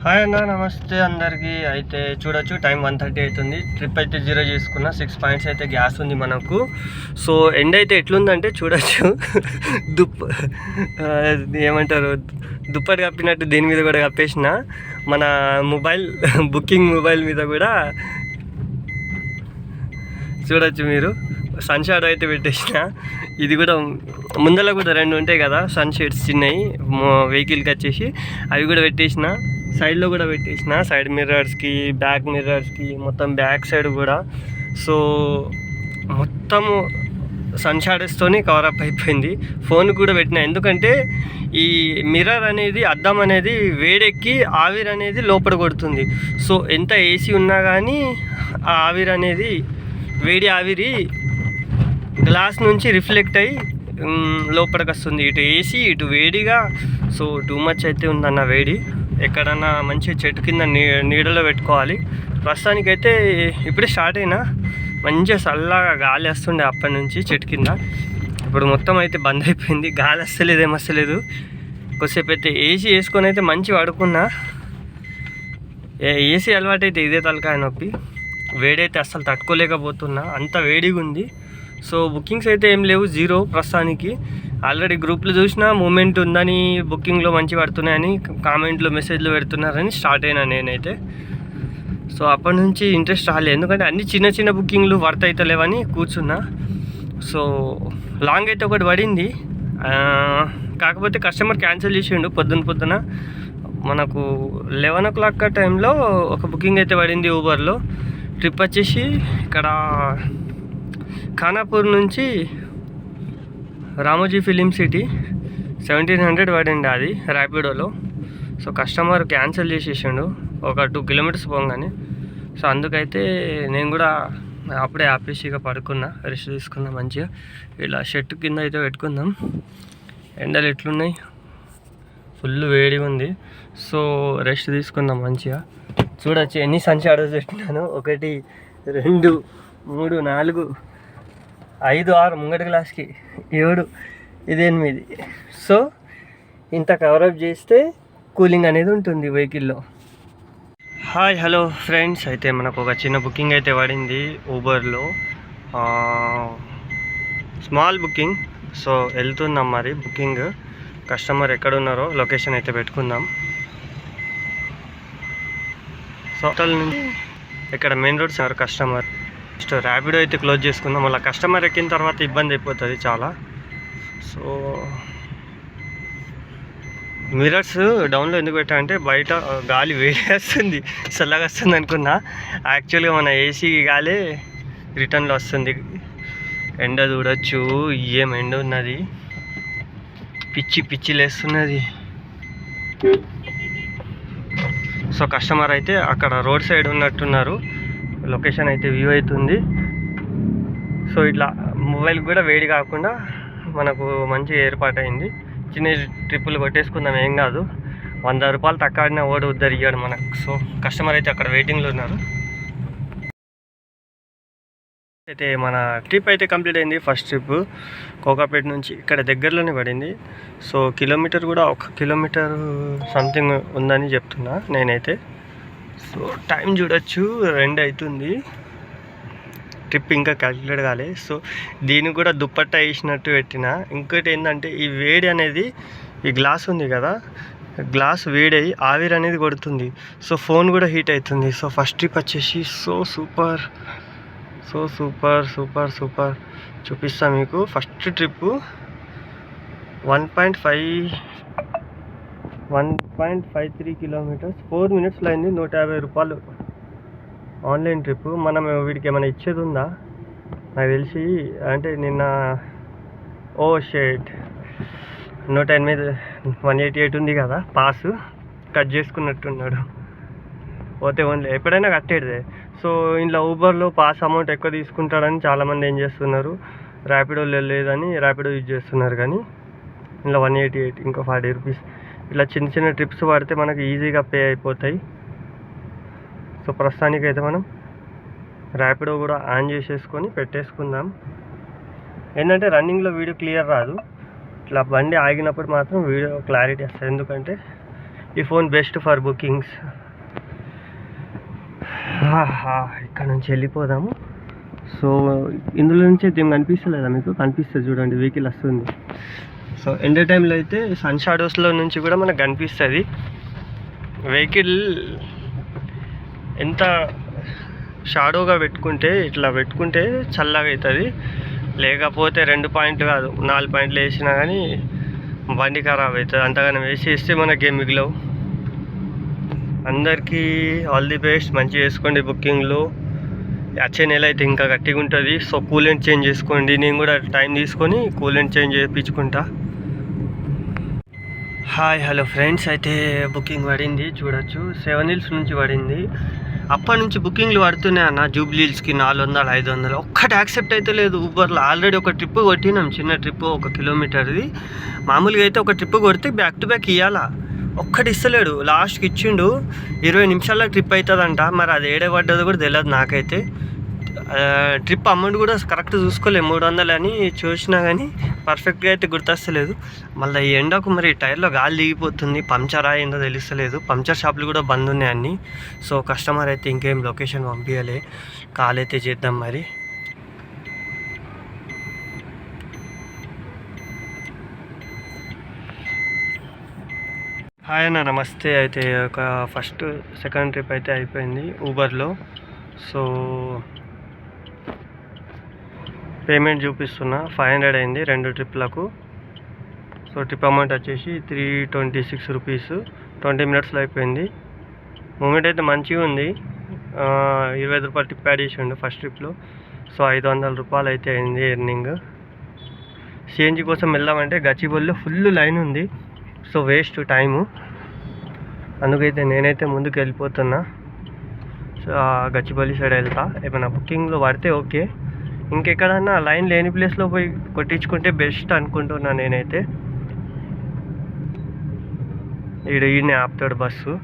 Hi అన్న, నమస్తే అందరికీ. అయితే చూడొచ్చు, టైం 1:30 అవుతుంది. ట్రిప్ అయితే 0 చేసుకున్న. 6 పాయింట్స్ అయితే గ్యాస్ ఉంది మనకు. సో ఎండ్ అయితే ఎట్లుందంటే చూడొచ్చు, ఏమంటారు, దుప్పటి కప్పినట్టు దీని మీద కూడా కప్పేసిన. మన బుకింగ్ మొబైల్ మీద కూడా చూడొచ్చు మీరు, సన్ షాడో అయితే పెట్టేసిన. ఇది కూడా ముందర కూడా 2 ఉంటాయి కదా సన్ షేడ్స్ చిన్నవి వెహికల్కి వచ్చేసి, అవి కూడా పెట్టేసిన. సైడ్లో కూడా పెట్టేసిన, సైడ్ మిర్రర్స్కి, బ్యాక్ మిర్రర్స్కి, మొత్తం బ్యాక్ సైడ్ కూడా. సో మొత్తము సన్ షాడోస్తోని కవరప్ అయిపోయింది. ఫోన్ కూడా పెట్టిన, ఎందుకంటే ఈ మిర్రర్ అనేది, అద్దం అనేది వేడెక్కి ఆవిరి అనేది లోపల కొడుతుంది. సో ఎంత ఏసీ ఉన్నా కానీ ఆ ఆవిరి అనేది, వేడి ఆవిరి గ్లాస్ నుంచి రిఫ్లెక్ట్ అయ్యి లోపలికి వస్తుంది. ఇటు ఏసీ, ఇటు వేడిగా. సో టూ మచ్ అయితే ఉందన్న వేడి. ఎక్కడన్నా మంచి చెట్టు కింద నీడలో పెట్టుకోవాలి. ప్రస్తుతానికైతే ఇప్పుడే స్టార్ట్ అయినా, మంచిగా చల్లగా గాలి వస్తుండే అప్పటి నుంచి చెట్టు కింద. ఇప్పుడు మొత్తం అయితే బంద్ అయిపోయింది, గాలి వస్తలేదు, ఏమొస్తలేదు. కొద్దిసేపు అయితే ఏసీ వేసుకొని అయితే మంచిగా పడుకున్నా. ఏసీ అలవాటు అయితే ఇదే తలకాయ నొప్పి. వేడైతే అస్సలు తట్టుకోలేకపోతున్నా, అంత వేడిగా ఉంది. సో బుకింగ్స్ అయితే ఏం లేవు, 0 ప్రస్తుతానికి. ఆల్రెడీ గ్రూప్లో చూసినా మూమెంట్ ఉందని, బుకింగ్లో మంచి పడుతున్నాయని కామెంట్లు మెసేజ్లు పెడుతున్నారని స్టార్ట్ అయినా నేనైతే. సో అప్పటి నుంచి ఇంట్రెస్ట్ రాలేదు, ఎందుకంటే అన్ని చిన్న చిన్న బుకింగ్లు వర్త్ అయితే లేవని కూర్చున్నా. సో లాంగ్ అయితే ఒకటి పడింది, కాకపోతే కస్టమర్ క్యాన్సిల్ చేసిండు పొద్దున మనకు 11 o'clock టైంలో ఒక బుకింగ్ అయితే పడింది ఊబర్లో. ట్రిప్ వచ్చేసి ఇక్కడ ఖానాపూర్ నుంచి రామోజీ ఫిలిం సిటీ 1700 పడింది అది ర్యాపిడోలో. సో కస్టమర్ క్యాన్సిల్ చేసేసిండు ఒక 2 kilometers పోగానే. సో అందుకైతే నేను కూడా అప్పుడే హ్యాపీగా పడుకున్నా, రెస్ట్ తీసుకున్నా మంచిగా. ఇలా షర్ట్ కింద అయితే పెట్టుకుందాం. ఎండలు ఎట్లున్నాయి, ఫుల్ వేడిగా ఉంది. సో రెస్ట్ తీసుకుందాం మంచిగా. చూడొచ్చు ఎన్ని సన్ షాడోస్ పెట్టినాను, 1 2 3 4 5 6, ముంగటి గ్లాస్కి 7, ఇది 8. సో ఇంత కవరప్ చేస్తే కూలింగ్ అనేది ఉంటుంది వెహికల్లో. హాయ్ హలో ఫ్రెండ్స్, అయితే మనకు ఒక చిన్న బుకింగ్ అయితే పడింది ఊబర్లో, స్మాల్ బుకింగ్. సో వెళ్తున్నాం మరి బుకింగ్. కస్టమర్ ఎక్కడ ఉన్నారో లొకేషన్ అయితే పెట్టుకుందాం. సో హోటల్ నుంచి ఇక్కడ main road sir customer. Next Rapido అయితే క్లోజ్ చేసుకుందాం, మళ్ళీ కస్టమర్ ఎక్కిన తర్వాత ఇబ్బంది అయిపోతుంది చాలా. సో మిర్రర్స్ డౌన్లో ఎందుకు పెట్టాలంటే బయట గాలి వేడి వస్తుంది, చల్లగా వస్తుంది అనుకున్నా. యాక్చువల్గా మన ఏసీ గాలి రిటర్న్లో వస్తుంది. ఎండ చూడొచ్చు, ఏం ఎండ ఉన్నది, పిచ్చి లేస్తున్నది. సో కస్టమర్ అయితే అక్కడ రోడ్ సైడ్ ఉన్నట్టున్నారు, లొకేషన్ అయితే వ్యూ అవుతుంది. సో ఇట్లా మొబైల్ కూడా వేడి కాకుండా మనకు మంచి ఏర్పాటైంది. చిన్న ట్రిప్పులు కొట్టేసుకుందాం, ఏం కాదు. 100 రూపాయలు తక్కువ ఆడినా ఓడి ఉద్దరు ఇయ్యాడు మనకు. సో కస్టమర్ అయితే అక్కడ వెయిటింగ్లో ఉన్నారు. అయితే మన ట్రిప్ అయితే కంప్లీట్ అయింది. ఫస్ట్ ట్రిప్ కోకాపేట నుంచి ఇక్కడ దగ్గరలోనే పడింది. సో కిలోమీటర్ కూడా 1 kilometer సంథింగ్ ఉందని చెప్తున్నా నేనైతే. సో టైం చూడొచ్చు, 2 అవుతుంది. ట్రిప్ ఇంకా క్యాల్కులేట్ కాలే. సో దీనికి కూడా దుప్పట్టా వేసినట్టు పెట్టిన. ఇంకోటి ఏంటంటే ఈ వేడి అనేది, ఈ గ్లాస్ ఉంది కదా, గ్లాస్ వేడి ఆవిరి అనేది కొడుతుంది. సో ఫోన్ కూడా హీట్ అవుతుంది. సో ఫస్ట్ ట్రిప్ వచ్చేసి సూపర్ చూపిస్తా మీకు. ఫస్ట్ ట్రిప్ 1.53 kilometers 4 minutesలో అయింది. 150 రూపాయలు ఆన్లైన్ ట్రిప్. మనం వీడికి ఏమైనా ఇచ్చేది ఉందా నాకు తెలిసి, అంటే నిన్న షేట్ 108 188 ఉంది కదా, పాస్ కట్ చేసుకున్నట్టున్నాడు. పోతే ఓన్లీ ఎప్పుడైనా కట్టేదే. సో ఇంట్లో ఊబర్లో పాస్ అమౌంట్ ఎక్కువ తీసుకుంటాడని చాలామంది ఏం చేస్తున్నారు, ర్యాపిడోలో లేదని ర్యాపిడో యూజ్ చేస్తున్నారు. కానీ ఇంట్లో 188, ఇంకో 40 రూపీస్. ఇలా చిన్న ట్రిప్స్ పడితే మనకు ఈజీగా పే అయిపోతాయి. సో ప్రస్తుతానికి అయితే మనం ర్యాపిడో కూడా ఆన్ చేసేసుకొని పెట్టేసుకుందాం. ఏంటంటే రన్నింగ్లో వీడియో క్లియర్ రాదు, ఇట్లా బండి ఆగినప్పుడు మాత్రం వీడియో క్లారిటీ వస్తుంది. ఎందుకంటే ఈ ఫోన్ బెస్ట్ ఫర్ బుకింగ్స్. ఇక్కడ నుంచి వెళ్ళిపోదాము. సో ఇందులో నుంచి అయితే ఏం కనిపిస్తలేదా మీకు? కనిపిస్తుంది చూడండి, వెహికల్ వస్తుంది. సో ఎండే టైంలో అయితే సన్ షాడోస్లో నుంచి కూడా మనకు కనిపిస్తుంది వెహికల్. ఎంత షాడోగా పెట్టుకుంటే, ఇట్లా పెట్టుకుంటే చల్లగా అవుతుంది. లేకపోతే 2 పాయింట్లు కాదు 4 పాయింట్లు వేసినా కానీ బండి ఖరాబ్ అవుతుంది. అంతగానో వేసేస్తే మనకేం మిగిలవు. అందరికీ ఆల్ ది బెస్ట్. మంచిగా చేసుకోండి బుకింగ్లు. వచ్చే నెల అయితే ఇంకా గట్టిగా ఉంటుంది. సో కూలెంట్ చేంజ్ చేసుకోండి. నేను కూడా టైం తీసుకొని కూలెంట్ చేంజ్ చేయించుకుంటా. హాయ్ హలో ఫ్రెండ్స్, అయితే బుకింగ్ పడింది చూడొచ్చు. 7 Hills నుంచి పడింది. అప్పటి నుంచి బుకింగ్లు పడుతున్నాయి అన్న. జూబ్లీ హిల్స్కి 400 500 ఒక్కటి యాక్సెప్ట్ అయితే లేదు ఊబర్లో. ఆల్రెడీ ఒక ట్రిప్ కొట్టినాం, చిన్న ట్రిప్ 1 కిలోమీటర్ది. మామూలుగా అయితే ఒక ట్రిప్ కొడితే బ్యాక్ టు బ్యాక్ ఇవ్వాలా, ఒక్కటి ఇస్తలేడు. లాస్ట్కి ఇచ్చిండు 20 నిమిషాల్లో ట్రిప్ అవుతుందంట. మరి అది ఏడే పడ్డది కూడా తెలియదు నాకైతే. ట్రిప్ అమౌంట్ కూడా కరెక్ట్ చూసుకోలేదు, 300 అని చూసినా కానీ పర్ఫెక్ట్గా అయితే గుర్తొస్తలేదు. మళ్ళీ ఈ ఎండకు మరి టైర్లో గాలి దిగిపోతుంది. పంచర్ అయిందో తెలుస్తలేదు. పంచర్ షాపులు కూడా బంద్ ఉన్నాయి అన్నీ. సో కస్టమర్ అయితే ఇంకేం లొకేషన్ పంపించలే, కాల్ అయితే చేద్దాం మరి. హాయ్ అన్న, నమస్తే. అయితే ఒక ఫస్ట్ సెకండ్ ట్రిప్ అయితే అయిపోయింది ఊబర్లో. సో పేమెంట్ చూపిస్తున్నా, 500 అయింది 2 ట్రిప్లకు. సో ట్రిప్ అమౌంట్ వచ్చేసి 326 రూపీస్. 20 మినిట్స్లో అయిపోయింది. మూమెంట్ అయితే మంచిగా ఉంది. 25 రూపాయలు టిప్ యాడ్ చేసిండు ఫస్ట్ ట్రిప్లో. సో 500 రూపాయలు అయితే అయింది ఎర్నింగ్. సిఎన్జి కోసం వెళ్దామంటే గచ్చిబౌలిలో ఫుల్ లైన్ ఉంది. So waste time. అందుకైతే నేనైతే ముందుకు వెళ్ళిపోతున్నా. సో గచ్చిబౌలి సైడ్ వెళ్తా. ఏమైనా బుకింగ్లో పడితే ఓకే, ఇంకెక్కడన్నా లైన్ లేని ప్లేస్లో పోయి కొట్టించుకుంటే బెస్ట్ అనుకుంటున్నా నేనైతే. ఈయనే ఆపుతాడు బస్సు.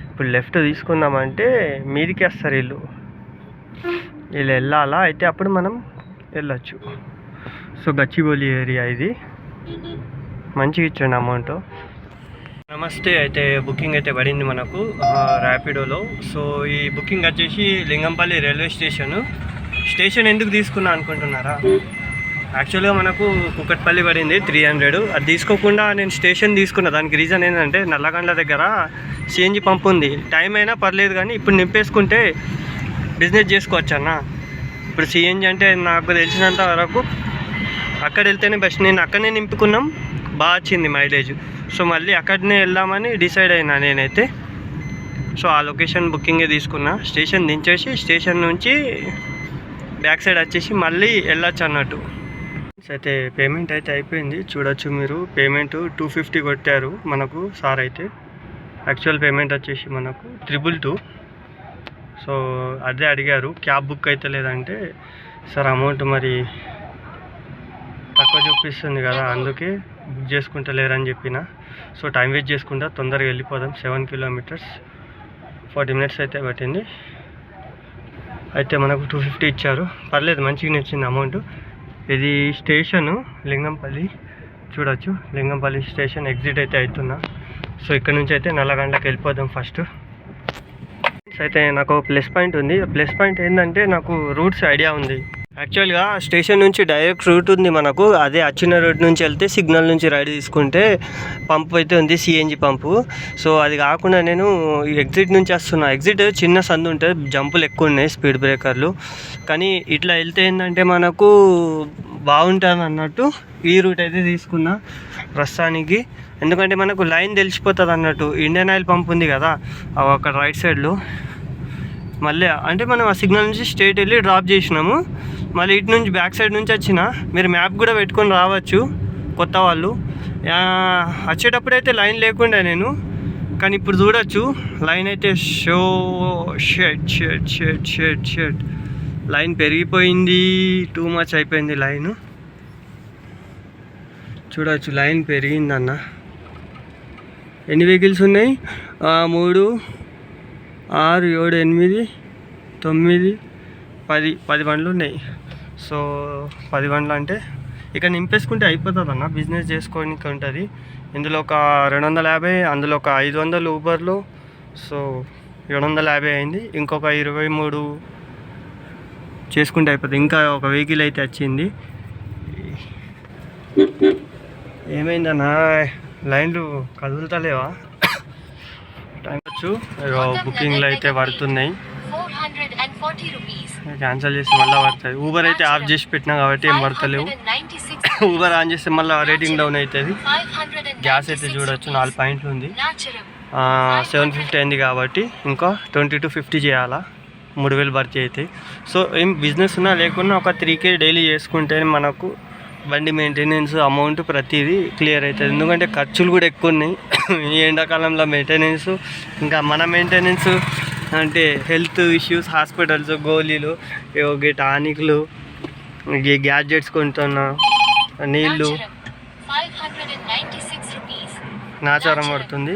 ఇప్పుడు లెఫ్ట్ తీసుకుందామంటే మీదికి వస్తారు వీళ్ళు వెళ్ళాలా. అయితే అప్పుడు మనం వెళ్ళచ్చు. సో గచ్చిబౌలి ఏరియా ఇది. మంచిగా ఇచ్చండి అమౌంట్. నమస్తే. అయితే బుకింగ్ అయితే పడింది మనకు ర్యాపిడోలో. సో ఈ బుకింగ్ వచ్చేసి లింగంపల్లి రైల్వే స్టేషన్ ఎందుకు తీసుకున్నా అనుకుంటున్నారా? యాక్చువల్గా మనకు కుకట్పల్లి పడింది 300. అది తీసుకోకుండా నేను స్టేషన్ తీసుకున్నా. దానికి రీజన్ ఏంటంటే నల్లగండ్ల దగ్గర సిఎన్జి పంప్ ఉంది. టైం అయినా పర్లేదు కానీ ఇప్పుడు నింపేసుకుంటే బిజినెస్ చేసుకోవచ్చు అన్న. ఇప్పుడు సిఎన్జి అంటే నాకు తెలిసినంత వరకు అక్కడ వెళ్తేనే బెస్ట్. నేను అక్కడనే నింపుకున్నాం, బాగా వచ్చింది మైలేజ్. సో మళ్ళీ అక్కడనే వెళ్దామని డిసైడ్ అయినా నేనైతే. సో ఆ లొకేషన్ బుకింగే తీసుకున్నా. స్టేషన్ దించేసి స్టేషన్ నుంచి బ్యాక్ సైడ్ వచ్చేసి మళ్ళీ వెళ్ళొచ్చు అన్నట్టు. అయితే పేమెంట్ అయితే అయిపోయింది చూడొచ్చు మీరు. పేమెంట్ 250 కొట్టారు మనకు సార్ అయితే. యాక్చువల్ పేమెంట్ వచ్చేసి మనకు 222. సో అదే అడిగారు, క్యాబ్ బుక్ అయితే లేదంటే సార్ అమౌంట్ మరి తక్కువ చూపిస్తుంది కదా, అందుకే బుక్ చేసుకుంటలేరని చెప్పిన. సో టైం వేస్ట్ చేసుకుంటా తొందరగా వెళ్ళిపోదాం. 7 కిలోమీటర్స్ 40 మినిట్స్ అయితే పట్టింది. అయితే మనకు 250 ఇచ్చారు, పర్లేదు మంచిగా నచ్చింది అమౌంట్. ఇది స్టేషను లింగంపల్లి చూడొచ్చు. లింగంపల్లి స్టేషన్ ఎగ్జిట్ అయితే అవుతున్నా. సో ఇక్కడ నుంచి అయితే నల్లగండ్లకి వెళ్ళిపోదాం ఫస్ట్. అయితే నాకు ప్లస్ పాయింట్ ఉంది. ప్లస్ పాయింట్ ఏంటంటే నాకు రూట్స్ ఐడియా ఉంది. యాక్చువల్గా స్టేషన్ నుంచి డైరెక్ట్ రూట్ ఉంది మనకు. అదే వచ్చిన రూట్ నుంచి వెళ్తే సిగ్నల్ నుంచి రైడ్ తీసుకుంటే పంపు అయితే ఉంది, సిఎన్జి పంపు. సో అది కాకుండా నేను ఎగ్జిట్ నుంచి వస్తున్నా. ఎగ్జిట్ చిన్న సందు ఉంటుంది, జంపులు ఎక్కువ ఉన్నాయి, స్పీడ్ బ్రేకర్లు. కానీ ఇట్లా వెళ్తే ఏంటంటే మనకు బాగుంటుంది అన్నట్టు ఈ రూట్ అయితే తీసుకున్నా ప్రస్తుతానికి. ఎందుకంటే మనకు లైన్ తెలిసిపోతుంది అన్నట్టు. ఇండియన్ ఆయిల్ పంప్ ఉంది కదా అక్కడ రైట్ సైడ్లో. మళ్ళీ అంటే మనం ఆ సిగ్నల్ నుంచి స్ట్రైట్ వెళ్ళి డ్రాప్ చేసినాము. మళ్ళీ ఇటు నుంచి బ్యాక్ సైడ్ నుంచి వచ్చిన. మీరు మ్యాప్ కూడా పెట్టుకొని రావచ్చు కొత్త వాళ్ళు. వచ్చేటప్పుడు అయితే లైన్ లేకుండా నేను, కానీ ఇప్పుడు చూడొచ్చు లైన్ అయితే షెట్ లైన్ పెరిగిపోయింది. టూ మచ్ అయిపోయింది లైన్. చూడవచ్చు లైన్ పెరిగిందన్న. ఎన్ని వెహికల్స్ ఉన్నాయి? 3 6 7 8 9 10 బండ్లు ఉన్నాయి. సో 10 బండ్లు అంటే ఇక నింపేసుకుంటే అయిపోతుంది అన్న. బిజినెస్ చేసుకోనికి ఉంటుంది. ఇందులో ఒక 250, అందులో ఒక 500 ఊబర్లు. సో 750 అయింది. ఇంకొక 23 చేసుకుంటే అయిపోతుంది. ఇంకా ఒక వెహికల్ అయితే వచ్చింది. ఏమైందన్నా లైన్లు కదులుతలేవా? టైం వచ్చు. బుకింగ్లు అయితే పడుతున్నాయి. క్యాన్సిల్ చేసి మళ్ళీ పడుతుంది. ఊబర్ అయితే ఆఫ్ చేసి పెట్టినా కాబట్టి ఏం పడతలేవు. ఊబర్ ఆన్ చేస్తే మళ్ళీ రేటింగ్ డౌన్ అవుతుంది. గ్యాస్ అయితే చూడొచ్చు 4 పాయింట్లు ఉంది. 750 అయింది కాబట్టి ఇంకా 20 to 50 చేయాలా, 3000 భర్తీ అవుతాయి. సో ఏం బిజినెస్ ఉన్నా లేకున్నా ఒక 3K డైలీ చేసుకుంటే మనకు బండి మెయింటెనెన్స్ అమౌంట్ ప్రతిదీ క్లియర్ అవుతుంది. ఎందుకంటే ఖర్చులు కూడా ఎక్కువ ఉన్నాయి. ఈ ఎండాకాలంలో మెయింటెనెన్స్, ఇంకా మన మెయింటెనెన్స్ అంటే హెల్త్ ఇష్యూస్, హాస్పిటల్స్, గోళీలు, టానిక్లు, గ్యాడ్జెట్స్ కొంటున్నా, నీళ్ళు, నాచారం పడుతుంది.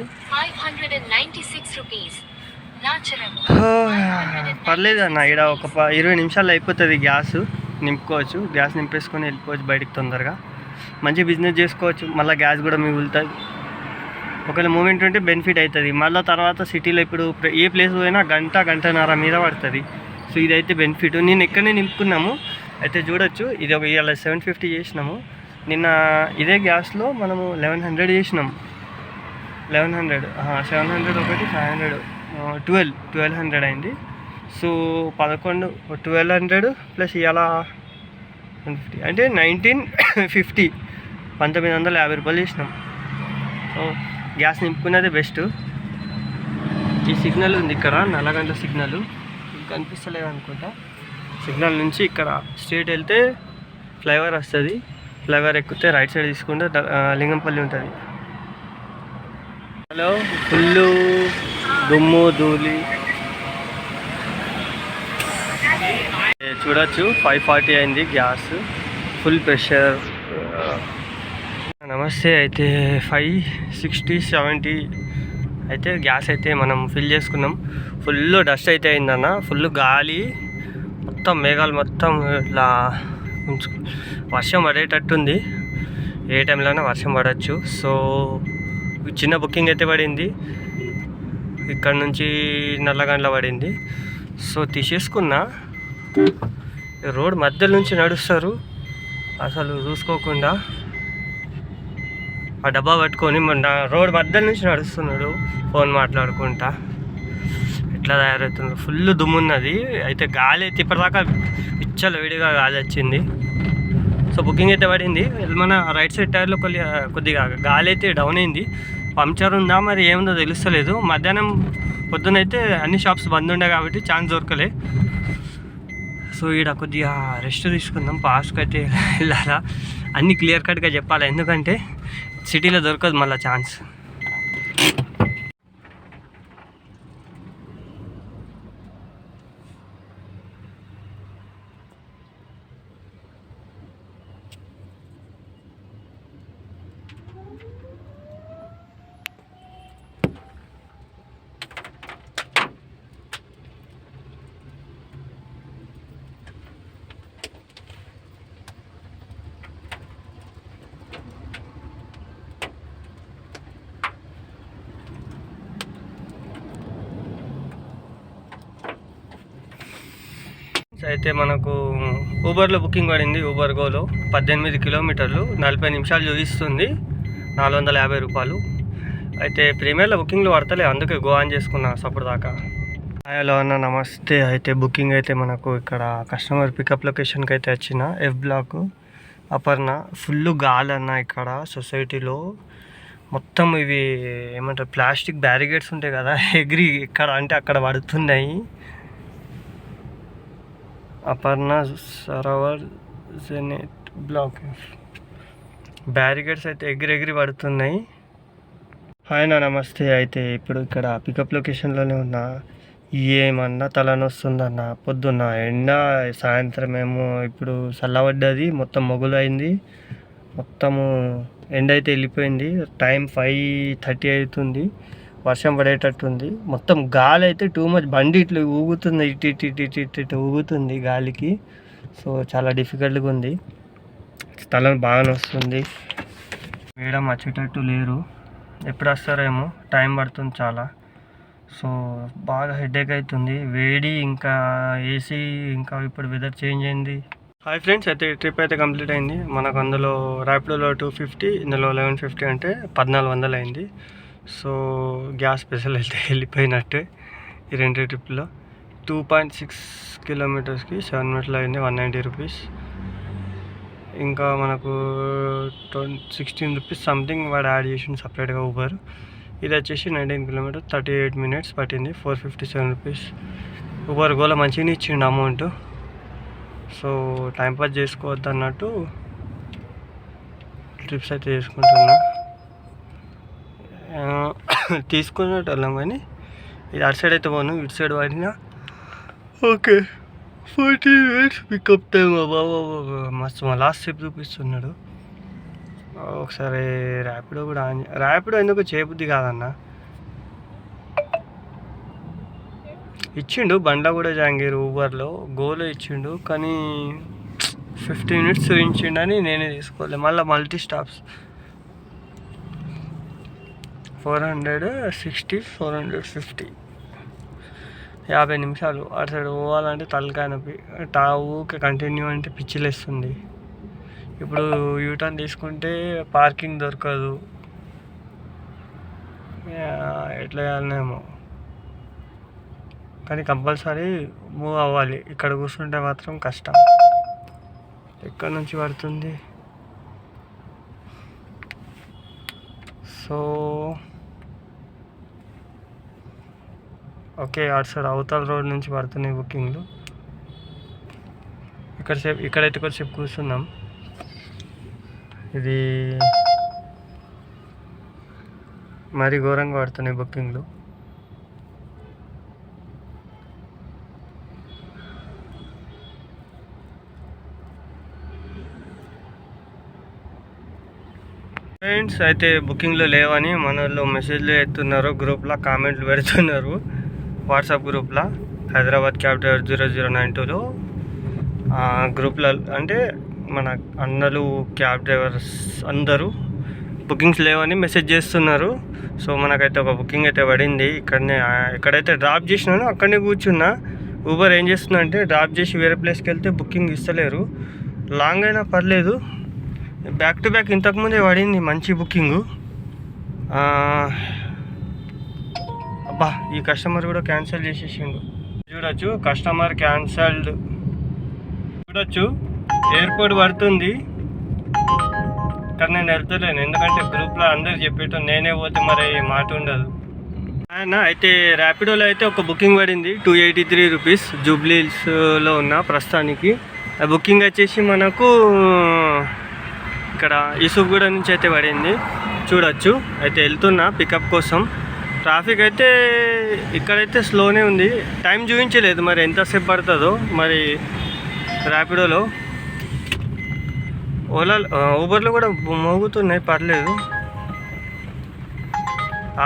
పర్లేదు అన్న, ఇక్కడ ఒక 20 నిమిషాల్లో అయిపోతుంది. గ్యాస్ నింపుకోవచ్చు, గ్యాస్ నింపేసుకొని వెళ్ళిపోవచ్చు బయటికి తొందరగా. మంచి బిజినెస్ చేసుకోవచ్చు. మళ్ళీ గ్యాస్ కూడా మిగులుతుంది. ఒకవేళ మూమెంట్ ఉంటే బెనిఫిట్ అవుతుంది. మళ్ళీ తర్వాత సిటీలో ఇప్పుడు ఏ ప్లేస్ పోయినా గంటన్నర మీద పడుతుంది. సో ఇదైతే బెనిఫిట్. నేను ఎక్కడనే నింపుకున్నాము అయితే చూడొచ్చు. ఇది ఒక ఇవాళ 750 చేసినాము. నిన్న ఇదే గ్యాస్లో మనము 1100 చేసినాము. 1100, 700 ఒకటి, 500, 1200 అయింది. సో 1200 ప్లస్ ఇవాళ 150 అంటే 1950, 1950 రూపాయలు చేసినాం. సో గ్యాస్ నింపుకున్నదే బెస్ట్. ఈ సిగ్నల్ ఉంది ఇక్కడ, నల్లగంట సిగ్నల్ కనిపిస్తలేదు అనుకుంటా. సిగ్నల్ నుంచి ఇక్కడ స్ట్రేట్ వెళ్తే ఫ్లైఓవర్ వస్తుంది. ఫ్లైఓవర్ ఎక్కితే రైట్ సైడ్ తీసుకుంటే లింగంపల్లి ఉంటుంది. హలో, ఫుల్ దుమ్ము ధూళి చూడొచ్చు. 540 అయింది గ్యాస్, ఫుల్ ప్రెషర్. నమస్తే. అయితే 560, 70 అయితే గ్యాస్ అయితే మనం ఫిల్ చేసుకున్నాం. ఫుల్ డస్ట్ అయితే అయిందన్న, ఫుల్ గాలి, మొత్తం మేఘాలు మొత్తం ఇట్లా వర్షం పడేటట్టుంది. ఏ టైంలోనే వర్షం పడవచ్చు. సో చిన్న బుకింగ్ అయితే పడింది. ఇక్కడ నుంచి నల్లగండ్ల పడింది. సో తీసేసుకున్నా. రోడ్ మధ్యలో నుంచి నడుస్తారు అసలు చూసుకోకుండా. ఆ డబ్బా పట్టుకొని రోడ్ మధ్యలో నుంచి నడుస్తున్నాడు ఫోన్ మాట్లాడుకుంటా. ఎట్లా తయారవుతున్నాడు. ఫుల్ దుమ్మున్నది. అయితే గాలి అయితే ఇప్పటిదాకా పిచ్చలు వేడిగా గాలి వచ్చింది. సో బుకింగ్ అయితే పడింది. మన రైట్ సైడ్ టైర్లో కొద్దిగా గాలి అయితే డౌన్ అయింది. పంక్చర్ ఉందా మరి ఏముందో తెలుస్తలేదు. మధ్యాహ్నం పొద్దునైతే అన్ని షాప్స్ బంద్ ఉండే కాబట్టి ఛాన్స్ దొరకలే. సో ఈడ కొద్దిగా రెస్ట్ తీసుకుందాం. పాస్కి అయితే వెళ్ళాలా, అన్నీ క్లియర్ కట్గా చెప్పాలి. ఎందుకంటే సిటీలో దొరకదు మళ్ళీ ఛాన్స్. అయితే మనకు ఊబర్లో బుకింగ్ పడింది. ఊబర్ గోలో 18 కిలోమీటర్లు, 40 నిమిషాలు చూపిస్తుంది, 450 రూపాయలు. అయితే ప్రీమియర్లో బుకింగ్లు పడతలే, అందుకే గో ఆన్ చేసుకున్నా సపోర్ట్ దాకా. హలో అన్న, నమస్తే. అయితే బుకింగ్ అయితే మనకు ఇక్కడ కస్టమర్ పికప్ లొకేషన్కి అయితే వచ్చిన F బ్లాక్ అపర్ణ. ఫుల్ గాలి అన్న ఇక్కడ సొసైటీలో. మొత్తం ఇవి ఏమంటారు ప్లాస్టిక్ బ్యారిగేడ్స్ ఉంటాయి కదా, ఎగిరి ఇక్కడ అంటే అక్కడ పడుతున్నాయి. అపర్ణ సరోవర్ జెనెట్ బ్లాక్ బ్యారిగేడ్స్ అయితే ఎగిరి పడుతున్నాయి. హాయ్ నా, నమస్తే. అయితే ఇప్పుడు ఇక్కడ పికప్ లొకేషన్లోనే ఉన్నా. ఏమన్నా తలనొస్తుందన్న. పొద్దున్న ఎండ, సాయంత్రం ఏమో ఇప్పుడు చల్లబడ్డది, మొత్తం మొగులు అయింది. మొత్తము ఎండ అయితే వెళ్ళిపోయింది. టైం 5:30 అవుతుంది. వర్షం పడేటట్టుంది. మొత్తం గాలి అయితే టూ మచ్. బండి ఇట్లా ఊగుతుంది, ఇటు ఊగుతుంది గాలికి. సో చాలా డిఫికల్ట్గా ఉంది. తల బాగా వస్తుంది. మేడం వచ్చేటట్టు లేరు, ఎప్పుడు వస్తారేమో, టైం పడుతుంది చాలా. సో బాగా హెడేక్ అవుతుంది, వేడి ఇంకా ఏసీ, ఇంకా ఇప్పుడు వెదర్ చేంజ్ అయింది. హాయ్ ఫ్రెండ్స్, అయితే ట్రిప్ అయితే కంప్లీట్ అయింది మనకు. అందులో ర్యాపిడోలో 250, ఇందులో 1150 అంటే 1400 అయింది. సో గ్యాస్ స్పెషల్ అయితే వెళ్ళిపోయినట్టే ఈ రెండు ట్రిప్లో. 2.6 కిలోమీటర్స్కి 7 మినిట్స్లో అయింది, 190 రూపీస్. ఇంకా మనకు 16 రూపీస్ సంథింగ్ వాడు యాడ్ చేసింది సపరేట్గా ఊబర్. ఇది వచ్చేసి 19 కిలోమీటర్స్ 38 మినిట్స్ పట్టింది, 457 రూపీస్. ఊబర్ గోల మంచిగా ఇచ్చిండు అమౌంట్. సో టైంపాస్ చేసుకోవద్దు అన్నట్టు ట్రిప్స్ అయితే చేసుకుంటున్నా. తీసుకున్నట్టు వెళ్ళాం కానీ ఇది అటు సైడ్ అయితే పోను, ఇటు సైడ్ వాడినా. Okay 40 minutes pickup time. బాబా మస్తు మా లాస్ట్ స్టెప్ చూపిస్తున్నాడు. ఒకసారి ర్యాపిడో కూడా ర్యాపిడో ఎందుకు చేయబుద్ది కాదన్న. ఇచ్చిండు బండ్ల కూడా జాంగీర్ ఊబర్లో గోలో ఇచ్చిండు, కానీ 50 మినిట్స్ ఇచ్చిండని నేనే తీసుకోలేదు. మళ్ళీ మల్టీ స్టాప్స్ 460, 450, 50 నిమిషాలు. అటు సైడ్ పోవాలంటే తలకాయ నొప్పి, ఊకే కంటిన్యూ అంటే పిచ్చిలేస్తుంది. ఇప్పుడు యూటర్న్ తీసుకుంటే పార్కింగ్ దొరకదు, ఎట్లా చేయాలనేమో. కానీ కంపల్సరీ మూవ్ అవ్వాలి, ఇక్కడ కూర్చుంటే మాత్రం కష్టం. ఎక్కడి నుంచి పడుతుంది. సో ఓకే, అటు సైడ్ అవతల రోడ్ నుంచి పడుతున్నాయి బుకింగ్లు. ఇక్కడైతే కొద్దిసేపు కూర్చున్నాం. ఇది మరీ ఘోరంగా పడుతున్నాయి బుకింగ్లు. ఫ్రెండ్స్, అయితే బుకింగ్లో లేవని మన వాళ్ళు మెసేజ్లు ఎత్తున్నారు, గ్రూప్లో కామెంట్లు పెడుతున్నారు. వాట్సాప్ గ్రూప్లో హైదరాబాద్ క్యాబ్ డ్రైవర్ 0092లో గ్రూప్లో అంటే మన అన్నలు క్యాబ్ డ్రైవర్స్ అందరూ బుకింగ్స్ లేవని మెసేజ్ చేస్తున్నారు. సో మనకైతే ఒక బుకింగ్ అయితే పడింది. ఎక్కడైతే డ్రాప్ చేసినానో అక్కడనే కూర్చున్నా. ఊబర్ ఏం చేస్తున్నా అంటే డ్రాప్ చేసి వేరే ప్లేస్కి వెళ్తే బుకింగ్ ఇస్తలేరు. లాంగ్ అయినా పర్లేదు, బ్యాక్ టు బ్యాక్ ఇంతకుముందే పడింది మంచి బుకింగు. అబ్బా, ఈ కస్టమర్ కూడా క్యాన్సిల్ చేసేసిండు. చూడొచ్చు, కస్టమర్ క్యాన్సల్డ్. చూడొచ్చు, ఎయిర్పోర్ట్ పడుతుంది కానీ నేను వెళ్తలేను, ఎందుకంటే గ్రూప్లో అందరు చెప్పేటో నేనే పోతే మరి మాట ఉండదు. అయితే ర్యాపిడోలో అయితే ఒక బుకింగ్ పడింది 283 రూపీస్. జూబ్లీహిల్స్లో ఉన్న ప్రస్తుతానికి ఆ బుకింగ్ వచ్చేసి మనకు ఇక్కడ యూసుఫ్గూడ నుంచి అయితే పడింది. చూడొచ్చు, అయితే వెళ్తున్నా పికప్ కోసం. ట్రాఫిక్ అయితే ఇక్కడైతే స్లోనే ఉంది, టైం చూపించలేదు మరి ఎంతసేపు పడుతుందో. మరి ర్యాపిడోలో ఊబర్లో కూడా మోగుతున్నాయి, పర్లేదు.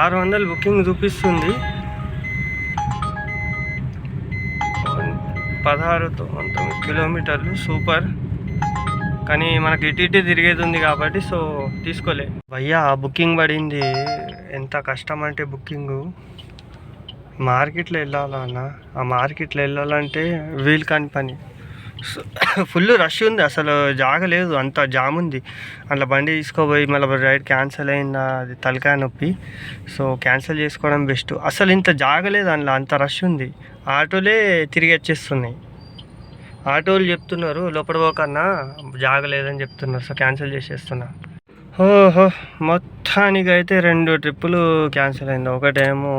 600 బుకింగ్ చూపిస్తుంది. 16-19 కిలోమీటర్లు, సూపర్. కానీ మనకి ఇటు తిరిగేది ఉంది కాబట్టి సో తీసుకోలే. భయ్యా బుకింగ్ పడింది, ఎంత కష్టం అంటే బుకింగు. మార్కెట్లో వెళ్ళాలన్నా, ఆ మార్కెట్లో వెళ్ళాలంటే వీలు కాని పని. ఫుల్ రష్ ఉంది, అసలు జాగలేదు, అంత జామ్ ఉంది. అట్లా బండి తీసుకోపోయి మళ్ళీ రైడ్ క్యాన్సిల్ అయిందా, అది తలకాయ నొప్పి. సో క్యాన్సిల్ చేసుకోవడం బెస్ట్. అసలు ఇంత జాగలేదు, అందులో అంత రష్ ఉంది. ఆటోలే తిరిగి వచ్చేస్తున్నాయి. ఆటోలు చెప్తున్నారు లోపల పోకన్నా జాగలేదని చెప్తున్నారు. సో క్యాన్సిల్ చేసేస్తున్నా. ఓహో, మొత్తానికి అయితే 2 ట్రిప్పులు క్యాన్సిల్ అయింది. ఒకటేమో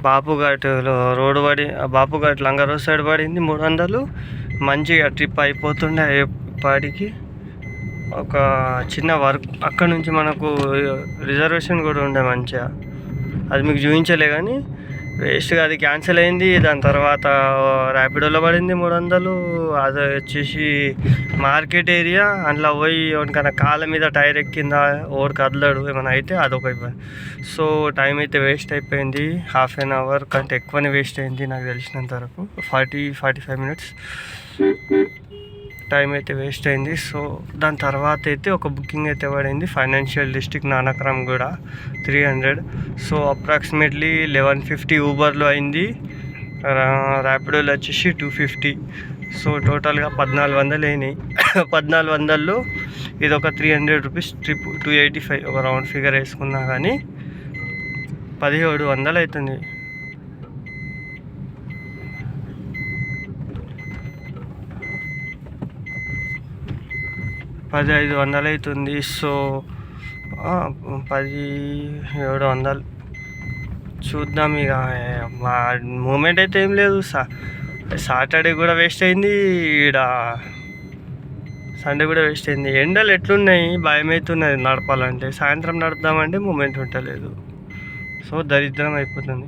బాపుఘాట్లో రోడ్డు పడి, బాపుఘాట్ లంగా రోడ్ సైడ్ పడింది 300. మంచిగా ట్రిప్ అయిపోతుండే పాటికి. ఒక చిన్న వర్క్ అక్కడ నుంచి మనకు రిజర్వేషన్ కూడా ఉండే మంచిగా, అది మీకు చూపించలే కానీ వేస్ట్గా అది క్యాన్సిల్ అయింది. దాని తర్వాత ర్యాపిడోలో పడింది 300. అది వచ్చేసి మార్కెట్ ఏరియా, అందులో పోయి ఎవరికైనా కాళ్ళ మీద టైర్ ఎక్కిందా, ఓడికి కదలడు ఏమైనా అయితే అదొక ఇబ్బంది. సో టైం అయితే వేస్ట్ అయిపోయింది, హాఫ్ అన్ అవర్ కంటే ఎక్కువనే వేస్ట్ అయింది నాకు తెలిసినంత వరకు. 40-45 మినిట్స్. టైం అయితే వేస్ట్ అయింది. సో దాని తర్వాత అయితే ఒక బుకింగ్ అయితే పడింది, ఫైనాన్షియల్ డిస్ట్రిక్ట్ నానక్రామ్ కూడా 300. సో అప్రాక్సిమేట్లీ 1150 ఊబర్లో అయింది, ర్యాపిడోలో వచ్చేసి 250. సో టోటల్గా 1400 అయినాయి. 1400లో ఇది ఒక 300 రూపీస్ ట్రిప్, 285 ఒక రౌండ్ ఫిగర్ వేసుకున్నా కానీ 1700 అవుతుంది. $1500 అవుతుంది. సో 1700 చూద్దాం ఇక. మా మూమెంట్ అయితే ఏం లేదు. సాటర్డే కూడా వేస్ట్ అయింది, ఈడ సండే కూడా వేస్ట్ అయింది. ఎండలు ఎట్లున్నాయి, భయం అవుతున్నది నడపాలంటే. సాయంత్రం నడుపుదామంటే మూమెంట్ ఉండలేదు. సో దరిద్రం అయిపోతుంది.